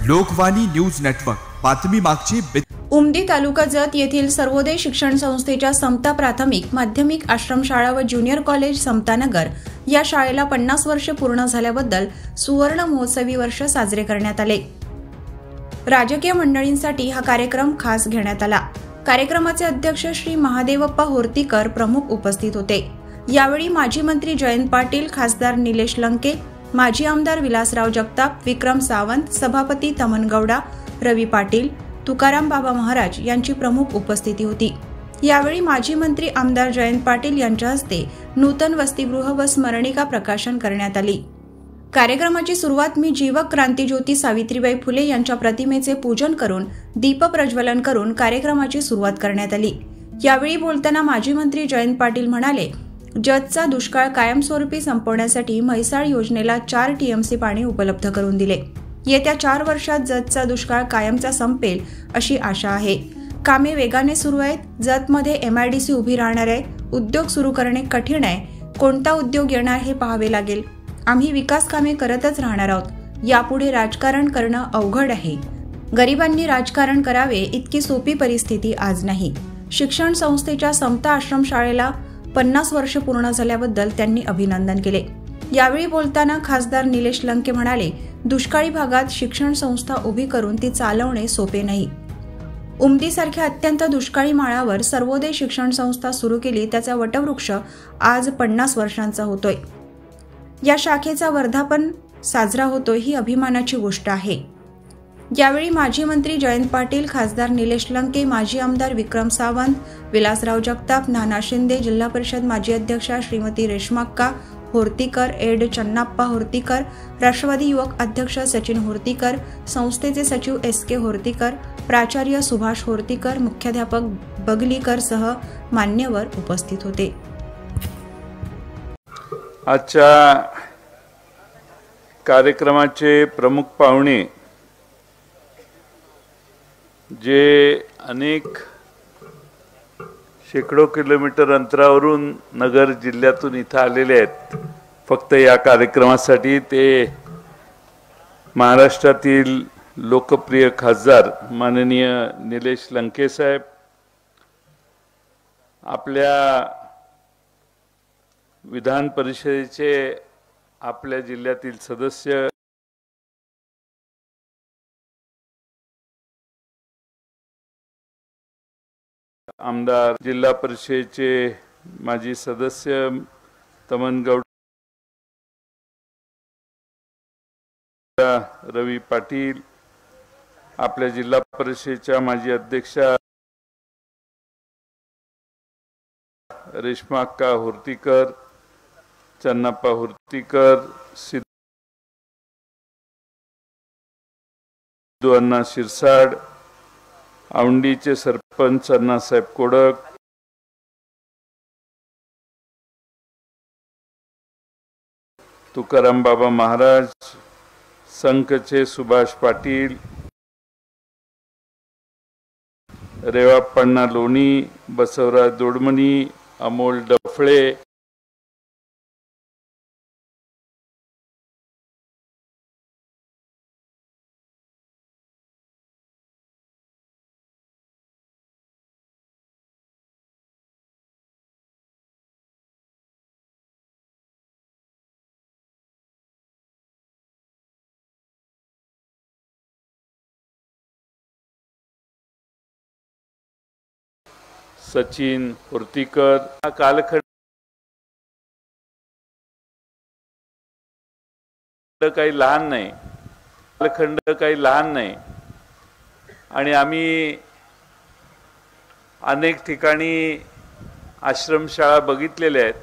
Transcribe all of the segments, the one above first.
Lokvani news network बातमी मागची। उमदी तालुका जत येथील सर्वोदय शिक्षण संस्थेच्या समता प्राथमिक माध्यमिक आश्रमशाळा व ज्युनियर कॉलेज समतानगर या शाळेला 50 वर्ष पूर्ण झाल्याबद्दल सुवर्ण महोत्सवी वर्ष साजरे करण्यात आले। राजकीय मंडळींसाठी हा कार्यक्रम खास घेण्यात आला। कार्यक्रमाचे अध्यक्ष श्री महादेवप्पा होर्तीकर प्रमुख उपस्थित होते। यावेळी माजी मंत्री जयंत पाटील, खासदार निलेश लंके, माजी आमदार विलासराव जगताप, विक्रम सावंत, सभापती तमन गौडा, रवी पाटील, तुकाराम बाबा महाराज यांची प्रमुख उपस्थिती होती। यावेळी माजी मंत्री आमदार जयंत पाटील यांच्या हस्ते नूतन वसतिगृह व स्मरणिका प्रकाशन करण्यात आली। कार्यक्रमाची सुरुवात मी जीवक क्रांतिज्योती सावित्रीबाई फुले यांच्या प्रतिमेचे पूजन करून दीप प्रज्वलन करून कार्यक्रमाची सुरुवात करण्यात आली। यावेळी बोलताना माजी मंत्री जयंत पाटील म्हणाले, जतचा दुष्काळ कायमस्वरूपी संपवण्यासाठी म्हैसाळ योजनेला 4 टीएमसी पाणी उपलब्ध करून दिले। येत्या 4 वर्षात जतचा दुष्काळ कायमचा संपेल अशी आशा आहे। कामे वेगाने सुरू आहेत। जतमध्ये MIDC उभी राहणार आहे। उद्योग सुरू करणे कठीण आहे। कोणता उद्योग येणार हे पाहावे लागेल। आम्ही विकास कामे करतच राहणार आहोत। यापुढे राजकारण करणं अवघड आहे। गरिबांनी राजकारण करावे इतकी सोपी परिस्थिती आज नाही। शिक्षण संस्थेच्या समता आश्रमशाळेला 50 वर्ष पूर्ण झाल्याबद्दल त्यांनी अभिनंदन केले। यावेळी बोलताना खासदार निलेश लंके म्हणाले, दुष्काळी भागात शिक्षण संस्था उभी करून ती चालवणे सोपे नाही। उमदीसारख्या अत्यंत दुष्काळी माळावर सर्वोदय शिक्षण संस्था सुरू केली, त्याचा वटवृक्ष आज 50 वर्षांचा होतोय। या शाखेचा वर्धापन साजरा होतोय ही अभिमानाची गोष्ट आहे। यावेळी माजी मंत्री जयंत पाटील, खासदार निलेश लंके, माजी आमदार विक्रम सावंत, विलासराव जगताप, नाना शिंदे, जिल्हा परिषद माजी अध्यक्षा श्रीमती रेश्माक्का होर्तीकर, एड चन्नाप्पा होर्तीकर, राष्ट्रवादी युवक अध्यक्ष सचिन होर्तीकर, संस्थेचे सचिव SK होर्तीकर, प्राचार्य सुभाष होर्तीकर, मुख्याध्यापक बगलीकर सह मान्यवर उपस्थित होते। आजच्या कार्यक्रमाचे प्रमुख पाहुणे जे अनेक शेकडो किलोमीटर अंतरावरून नगर जिल्ह्यातून इथं आलेले आहेत फक्त या कार्यक्रमासाठी, ते महाराष्ट्रातील लोकप्रिय खासदार माननीय निलेश लंके साहेब, आपल्या विधान परिषदेचे आपल्या जिल्ह्यातील सदस्य आमदार, जिल्हा परिषदेचे माजी सदस्य तमन गौडा, रवी पाटील, आपल्या जिल्हा परिषदेच्या माजी अध्यक्षा रेश्माक्का होर्तीकर, चन्नाप्पा होर्तीकर, सिद्धू अण्णा शिरसाड, औंडीचे सरपंच अण्णासाहेब कोडक, तुकाराम बाबा महाराज, संघचे सुभाष पाटील, रेवाप्पण्णा लोणी, बसवराज दोडमणी, अमोल डफळे, सचिन होर्तीकर। हा कालखंड काही लहान नाही, कालखंड काही लहान नाही आणि आम्ही अनेक ठिकाणी आश्रमशाळा बघितलेल्या आहेत,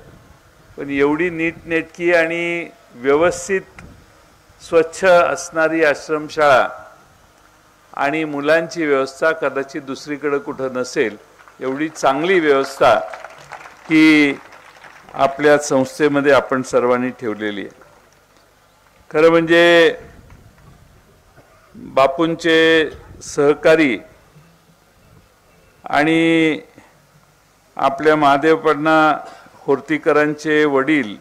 पण एवढी नीटनेटकी आणि व्यवस्थित स्वच्छ असणारी आश्रमशाळा आणि मुलांची व्यवस्था कदाचित दुसरीकडे कुठं नसेल। एवढी चांगली व्यवस्था की आपल्या संस्थेमध्ये आपण सर्वांनी ठेवलेली आहे। खरं म्हणजे बापूंचे सहकारी आणि आपल्या महादेवपण्णा होर्तीकरांचे वडील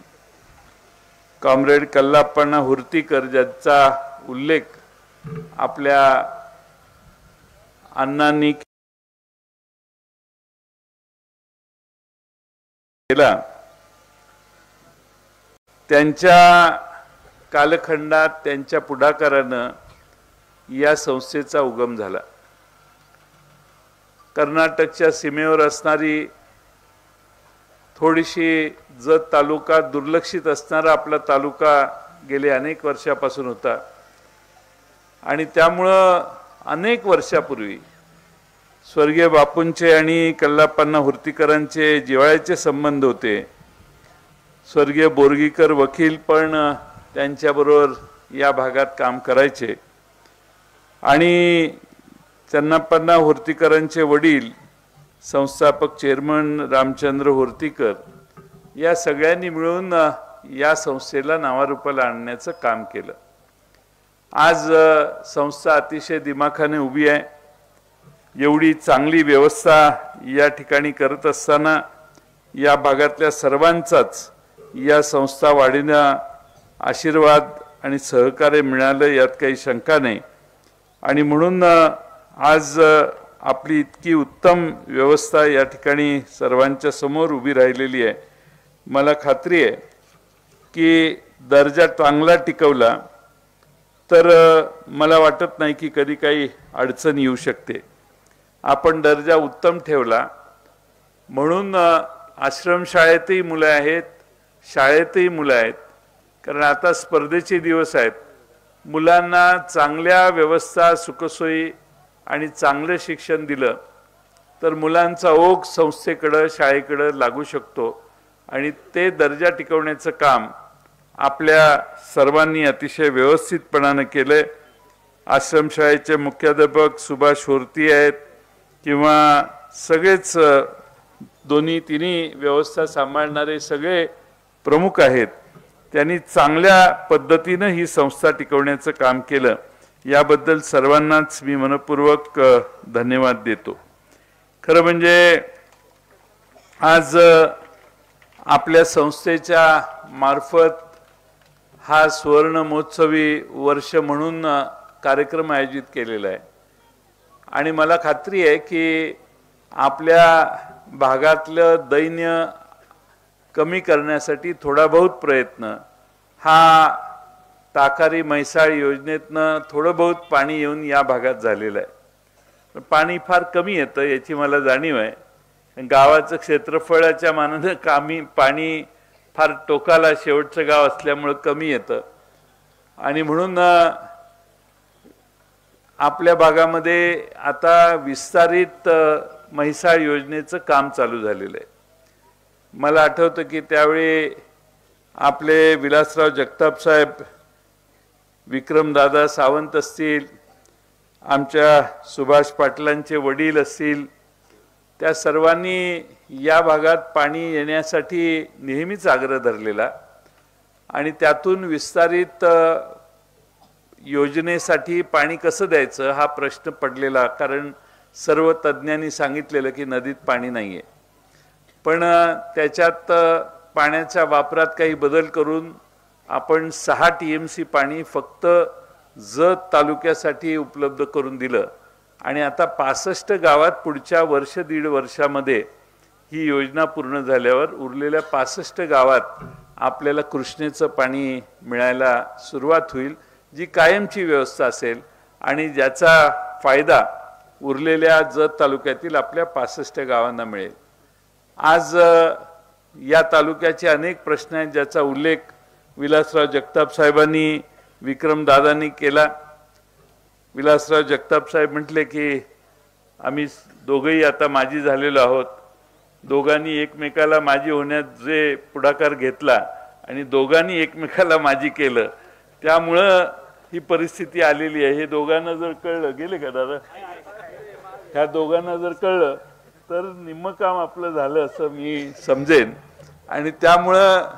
कॉम्रेड कल्लाप्पण्णा होर्तीकर, ज्यांचा उल्लेख आपल्या अण्णांनी केला, त्यांच्या कालखंडात त्यांच्या पुढाकारानं या संस्थेचा उगम झाला। कर्नाटकच्या सीमेवर असणारी थोडीशी जत तालुका दुर्लक्षित असणारा आपला तालुका गेले अनेक वर्षापासून होता आणि त्यामुळं अनेक वर्षापूर्वी स्वर्गीय बापूंचे आणि कल्लाप्पा हुर्तीकरांचे जिव्हाळ्याचे संबंध होते। स्वर्गीय बोरगीकर वकील पण त्यांच्याबरोबर या भागात काम करायचे आणि चन्नाप्पा हुर्तीकरांचे वडील संस्थापक चेअरमन रामचंद्र हुर्तीकर या सगळ्यांनी मिळून या संस्थेला नावारूपाला आणण्याचं काम केलं। आज संस्था अतिशय दिमाखाने उभी आहे। एवढी चांगली व्यवस्था या ठिकाणी करत असताना या भागातल्या सर्वांचाच या संस्था वाढीना आशीर्वाद आणि सहकार्य मिळालं यात काही शंका नाही आणि म्हणून आज आपली इतकी उत्तम व्यवस्था या ठिकाणी सर्वांच्या समोर उभी राहिलेली आहे। मला खात्री आहे की दर्जा चांगला टिकवला तर मला वाटत नाही की कधी काही अडचण येऊ शकते। आपण दर्जा उत्तम ठेवला म्हणून आश्रमशाळेतही मुलं आहेत, शाळेतही मुलं आहेत, कारण आता स्पर्धेचे दिवस आहेत। मुलांना चांगल्या व्यवस्था सुखसोयी आणि चांगले शिक्षण दिलं तर मुलांचा ओघ संस्थेकडे शाळेकडे लागू शकतो आणि ते दर्जा टिकवण्याचं काम आपल्या सर्वांनी अतिशय व्यवस्थितपणाने केले। आश्रमशाळेचे मुख्याध्यापक सुभाष होर्ती आहेत किंवा सगळेच दोन्ही तिन्ही व्यवस्था सांभाळणारे सगळे प्रमुख आहेत, त्यांनी चांगल्या पद्धतीने ही संस्था टिकवण्याचं काम केलं। याबद्दल सर्वांनाच मी मनपूर्वक धन्यवाद देतो। खरं म्हणजे आज आपल्या संस्थेच्या मार्फत हा सुवर्ण महोत्सवी वर्ष म्हणून कार्यक्रम आयोजित केलेला आहे आणि मला खात्री आहे की आपल्या भागातलं दैन्य कमी करण्यासाठी थोडा बहुत प्रयत्न हा ताकारी म्हैसाळ योजनेतनं थोडं बहुत पाणी येऊन या भागात झालेलं आहे। पाणी फार कमी येतं याची मला जाणीव आहे। गावाचं क्षेत्रफळाच्या मानानं पाणी फार टोकाला शेवटचं गाव असल्यामुळे कमी येतं आणि म्हणून आपल्या भागामध्ये आता विस्तारित म्हैसाळ योजनेचं काम चालू झालेलं आहे। मला आठवतं की त्यावेळी आपले विलासराव जगताप साहेब, विक्रमदादा सावंत असतील, आमच्या सुभाष पाटलांचे वडील असतील, त्या सर्वांनी या भागात पाणी येण्यासाठी नेहमीच आग्रह धरलेला आणि त्यातून विस्तारित योजनेसाठी पाणी कसं द्यायचं हा प्रश्न पडलेला, कारण सर्व तज्ञांनी सांगितलेलं की नदीत पाणी नाही आहे। पण त्याच्यात पाण्याच्या वापरात काही बदल करून आपण 6 TMC पाणी फक्त जत तालुक्यासाठी उपलब्ध करून दिलं आणि आता 65 गावात पुढच्या वर्ष दीड वर्षामध्ये ही योजना पूर्ण झाल्यावर उरलेल्या 65 गावात आपल्याला कृष्णेचं पाणी मिळायला सुरुवात होईल, जी कायमची व्यवस्था असेल आणि ज्याचा फायदा उरलेल्या जत तालुक्यातील आपल्या 65 गावांना मिळेल। आज या तालुक्याचे अनेक प्रश्न आहेत ज्याचा उल्लेख विलासराव जगताप साहेबांनी, विक्रमदादांनी केला। विलासराव जगताप साहेब म्हटले की आम्ही दोघंही आता माजी झालेलो आहोत, दोघांनी एकमेकाला माजी होण्यात जे पुढाकार घेतला आणि दोघांनी एकमेकाला माजी केलं त्यामुळं ही परिस्थिती आलेली आहे। हे दोघांना जर कळलं, गेले का दादा, ह्या दोघांना जर कळलं तर निम्म काम आपलं झालं असं मी समजेन आणि त्यामुळं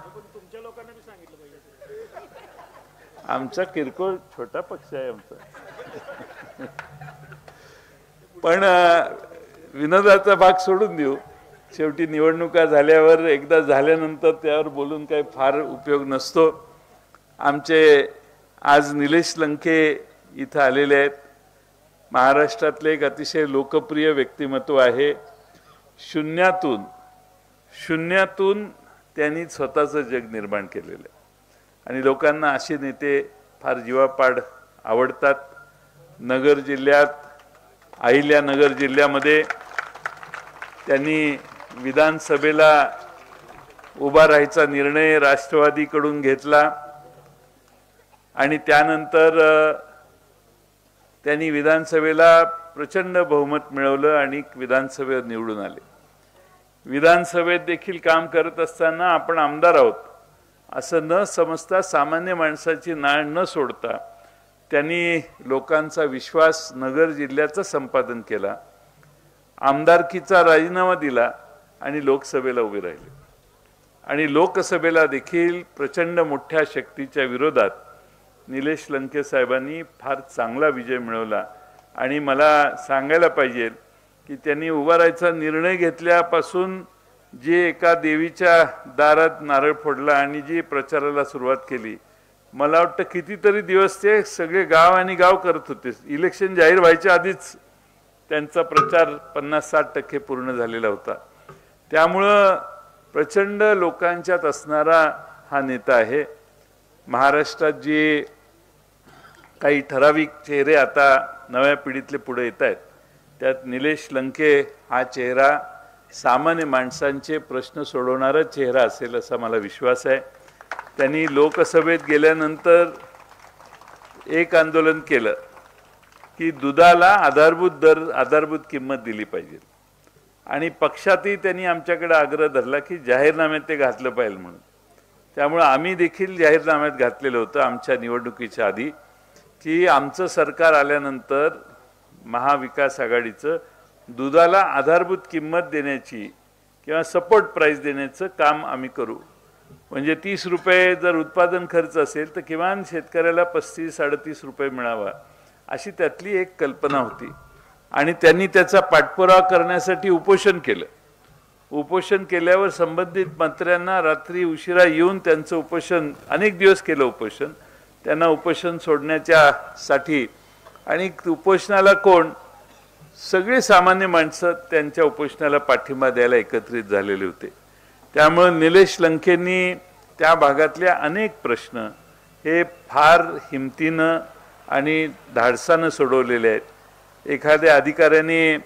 आमचा किरकोळ छोटा पक्ष आहे आमचा। पण विनोदाचा भाग सोडून देऊ, शेवटी निवडणुका झाल्यावर एकदा झाल्यानंतर त्यावर बोलून काही फार उपयोग नसतो। आमचे आज निलेश लंके इथं आलेले आहेत. महाराष्ट्रातले एक अतिशय लोकप्रिय व्यक्तिमत्व आहे. शून्यातून त्यांनी स्वतःचं जग निर्माण केलेलं आहे आणि लोकांना असे नेते फार जीवापाड आवडतात. नगर जिल्ह्यात, अहिल्यानगर जिल्ह्यामध्ये त्यांनी विधानसभेला उभा राहायचा निर्णय राष्ट्रवादीकडून घेतला आणि त्यानंतर त्यांनी विधानसभेला प्रचंड बहुमत मिळवलं आणि विधानसभेत निवडून आले. विधानसभेत देखील काम करत असताना आपण आमदार आहोत असं न समजता, सामान्य माणसाची नाळ न सोडता त्यांनी लोकांचा विश्वास नगर जिल्ह्याचं संपादन केला, आमदारकीचा राजीनामा दिला आणि लोकसभेला उभे राहिले. आणि लोकसभेला देखील प्रचंड मोठ्या शक्तीच्या विरोधात निलेश लंके साहेबांनी फार चांगला विजय मिळवला. आणि मला सांगायला पाहिजे की त्यांनी उभा राहायचा निर्णय घेतल्यापासून जे एका देवीच्या दारात नारळ फोडला आणि जी प्रचाराला सुरुवात केली, मला वाटतं कितीतरी दिवस ते सगळे गाव आणि गाव करत होते. इलेक्शन जाहीर व्हायच्या आधीच त्यांचा प्रचार 50-60% पूर्ण झालेला होता. त्यामुळं प्रचंड लोकांच्यात असणारा हा नेता आहे. महाराष्ट्रात जे काही ठराविक चेहरे आता नव्या पिढीतले पुढे येत आहेत, त्यात निलेश लंके हा चेहरा सामान्य माणसांचे प्रश्न सोडवणारा चेहरा असेल असा मला विश्वास आहे. त्यांनी लोकसभेत गेल्यानंतर एक आंदोलन केलं की दुधाला आधारभूत किंमत दिली पाहिजे आणि पक्षातही त्यांनी आमच्याकडे आग्रह धरला की जाहीरनाम्यात ते घातलं पाहिजे म्हणून. त्यामुळे आम्ही देखील जाहीरनाम्यात घातलेलं होतं आमच्या निवडणुकीच्या आधी की आमचं सरकार आल्यानंतर महाविकास आघाडीचं दुधाला आधारभूत किंमत देण्याची किंवा सपोर्ट प्राइस देण्याचं काम आम्ही करू. म्हणजे 30 रुपये जर उत्पादन खर्च असेल तर किमान शेतकऱ्याला 35-38 रुपये मिळावा अशी त्यातली एक कल्पना होती. आणि त्यांनी त्याचा पाठपुरावा करण्यासाठी उपोषण केलं. उपोषण केल्यावर संबंधित मंत्र्यांना रात्री उशिरा येऊन त्यांचं उपोषण अनेक दिवस केलं उपोषण, त्यांना उपोषण सोडण्याच्यासाठी. आणि उपोषणाला कोण, सगळे सामान्य माणसं त्यांच्या उपोषणाला पाठिंबा द्यायला एकत्रित झालेले होते. त्यामुळे निलेश लंकेंनी त्या भागातल्या अनेक प्रश्न हे फार हिमतीनं आणि धाडसानं सोडवलेले आहेत. एखाद्या अधिकाऱ्याने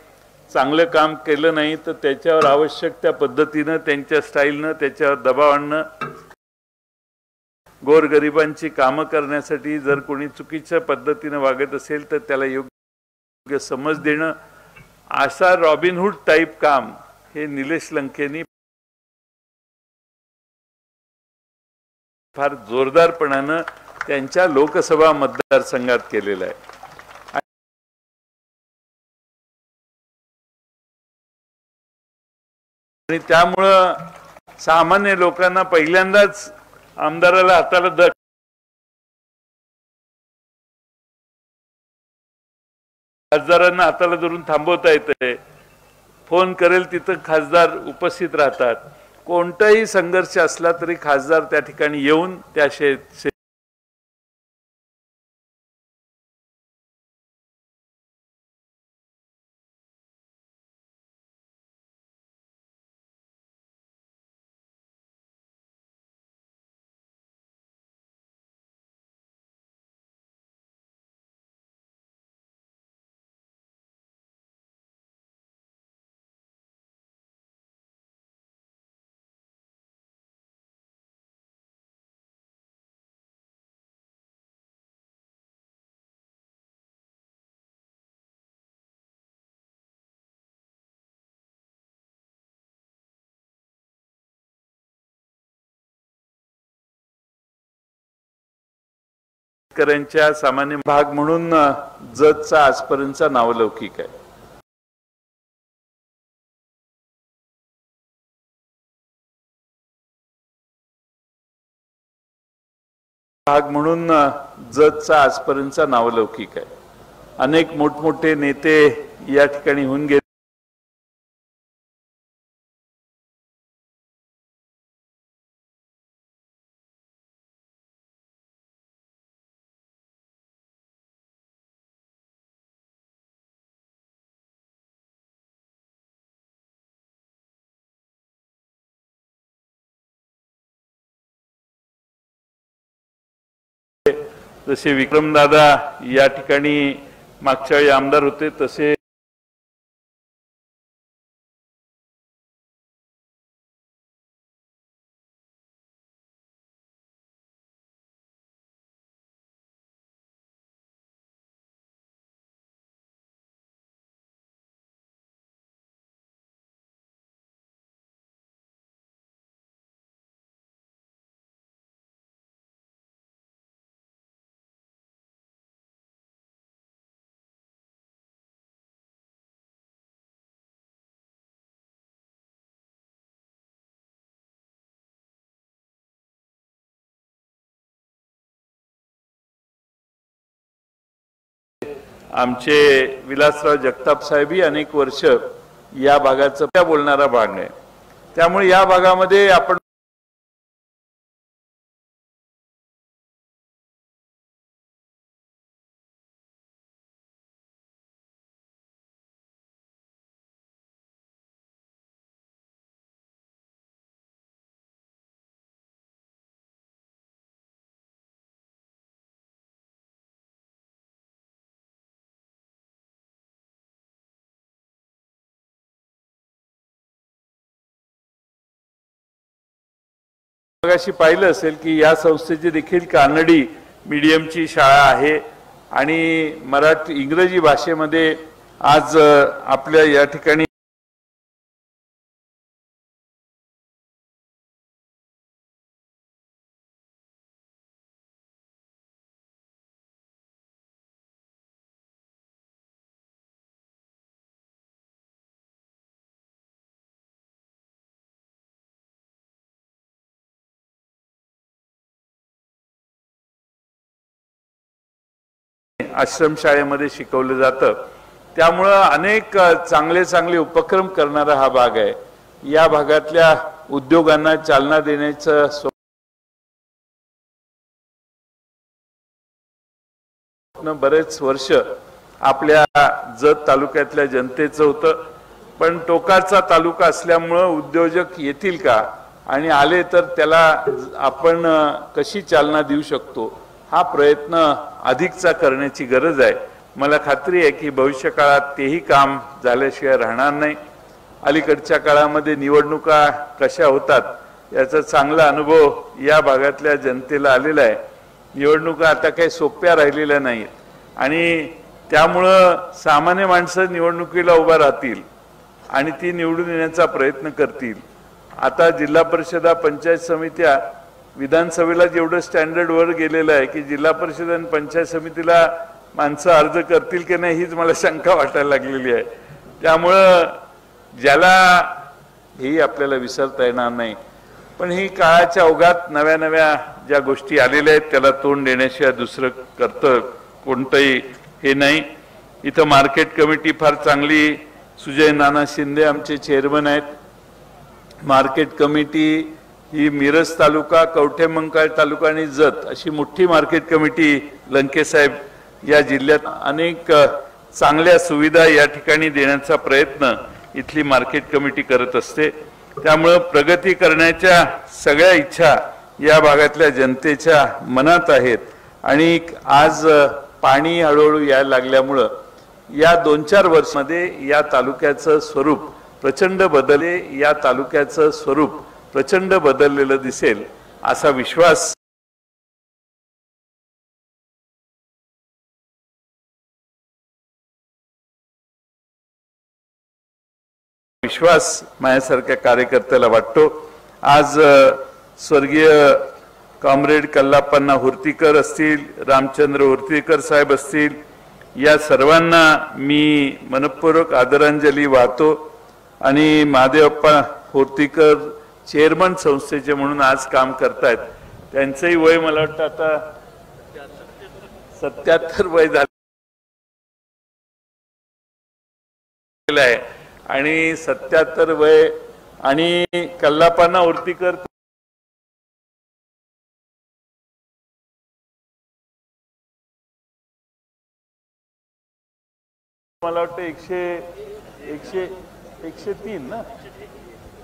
चांगलं काम केलं नाही तर त्याच्यावर आवश्यक त्या पद्धतीनं त्यांच्या स्टाईलनं त्याच्यावर दबाव आणणं, गोरगरिबांची कामं करण्यासाठी जर कोणी चुकीच्या पद्धतीनं वागत असेल तर त्याला योग्य समज देणं, असा रॉबिनहूड टाईप काम हे निलेश लंकेंनी फार जोरदारपणानं त्यांच्या लोकसभा मतदारसंघात केलेलं आहे. आणि त्यामुळं सामान्य लोकांना पहिल्यांदाच आमदाराला हाताला खासदारांना हाताला धरून थांबवता येते. फोन करेल तिथं खासदार उपस्थित राहतात. कोणताही संघर्ष असला तरी खासदार त्या ठिकाणी येऊन त्या शेतकऱ्यांच्या सामान्य भाग म्हणून जतचा आजपर्यंतचा नावलौकिक आहे. भाग म्हणून जतचा आजपर्यंतचा नावलौकिक आहे. अनेक मोठमोठे नेते या ठिकाणी होऊन गेले. जसे विक्रमदादा या ठिकाणी मागच्या वेळी आमदार होते तसे आमचे विलासराव जगताप साहेबही अनेक वर्ष या भागाचा बोलणारा भाग आहे। त्यामुळे या भागामध्ये आपण मगाशी पाहिलं असेल की या संस्थेची देखील कानडी मीडियमची शाळा आहे आणि मराठी इंग्रजी भाषेमध्ये आज आपल्या या ठिकाणी आश्रमशाळेमध्ये शिकवलं जातं। त्यामुळे अनेक चांगले चांगले उपक्रम करणारा हा भाग आहे। या भागातल्या उद्योगांना चालना देण्याचं स्वप्न बरेच वर्ष आपल्या जत तालुक्यातल्या जनतेचं होतं, पण टोकाचा तालुका असल्यामुळे उद्योजक येतील का आणि आले तर त्याला आपण कशी चालना देऊ शकतो हा प्रयत्न अधिकचा करण्याची गरज आहे। मला खात्री आहे की भविष्य काळात तेही काम झाल्याशिवाय राहणार नाही। अलीकडच्या काळामध्ये निवडणुका कशा होतात याचा चांगला अनुभव या भागातल्या जनतेला आलेला आहे। निवडणुका आता काही सोप्या राहिलेल्या नाहीत आणि त्यामुळं सामान्य माणसं निवडणुकीला उभा राहतील आणि ती निवडून येण्याचा प्रयत्न करतील। आता जिल्हा परिषदा पंचायत समित्या विधानसभेला जेवढं स्टँडर्ड वर गेलेलं आहे की जिल्हा परिषद आणि पंचायत समितीला माणसं अर्ज करतील की नाही हीच मला शंका वाटायला लागलेली आहे। त्यामुळं ज्याला ही आपल्याला विसरता येणार नाही, पण ही काळाच्या ओघात नव्या नव्या ज्या गोष्टी आलेल्या आहेत त्याला तोंड देण्याशिवाय दुसरं करतं कोणतंही हे नाही। इथं मार्केट कमिटी फार चांगली, सुजय नाना शिंदे आमचे चेअरमन आहेत। मार्केट कमिटी ही मिरज तालुका, कवठेमंकाळ तालुका आणि जत अशी मोठी मार्केट कमिटी लंकेसाहेब या जिल्ह्यात अनेक चांगल्या सुविधा या ठिकाणी देण्याचा प्रयत्न इथली मार्केट कमिटी करत असते। त्यामुळे प्रगती करण्याच्या सगळ्या इच्छा या भागातल्या जनतेच्या मनात आहेत आणि आज पाणी हळूहळू यायला लागल्यामुळे या 2-4 वर्षांमध्ये या तालुक्याचं स्वरूप प्रचंड बदलले, या तालुक्याचं स्वरूप प्रचंड बदललेलं दिसेल असा विश्वास माझ्यासारख्या कार्यकर्त्याला वाटतो। आज स्वर्गीय कॉम्रेड कल्लाप्पा हुर्तीकर असतील, रामचंद्र हुर्तीकर साहेब असतील, या सर्वांना मी मनपूर्वक आदरांजली वाहतो आणि महादेवप्पा हुर्तीकर चेअरमन संस्थेचे म्हणून आज काम करतायत। त्यांचंही वय मला वाटतं आता 77 वय झालेलं आहे आणि 77 वय आणि कल्लाप्पा हुर्तीकर मला वाटतं 103 ना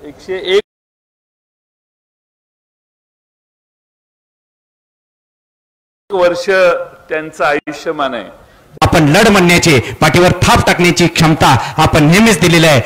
101 वर्ष त्यांचं आयुष्यमान आहे. आपण लढ म्हणण्याची, पाठीवर थाप टाकण्याची क्षमता आपण नेहमीच दिलेली आहे.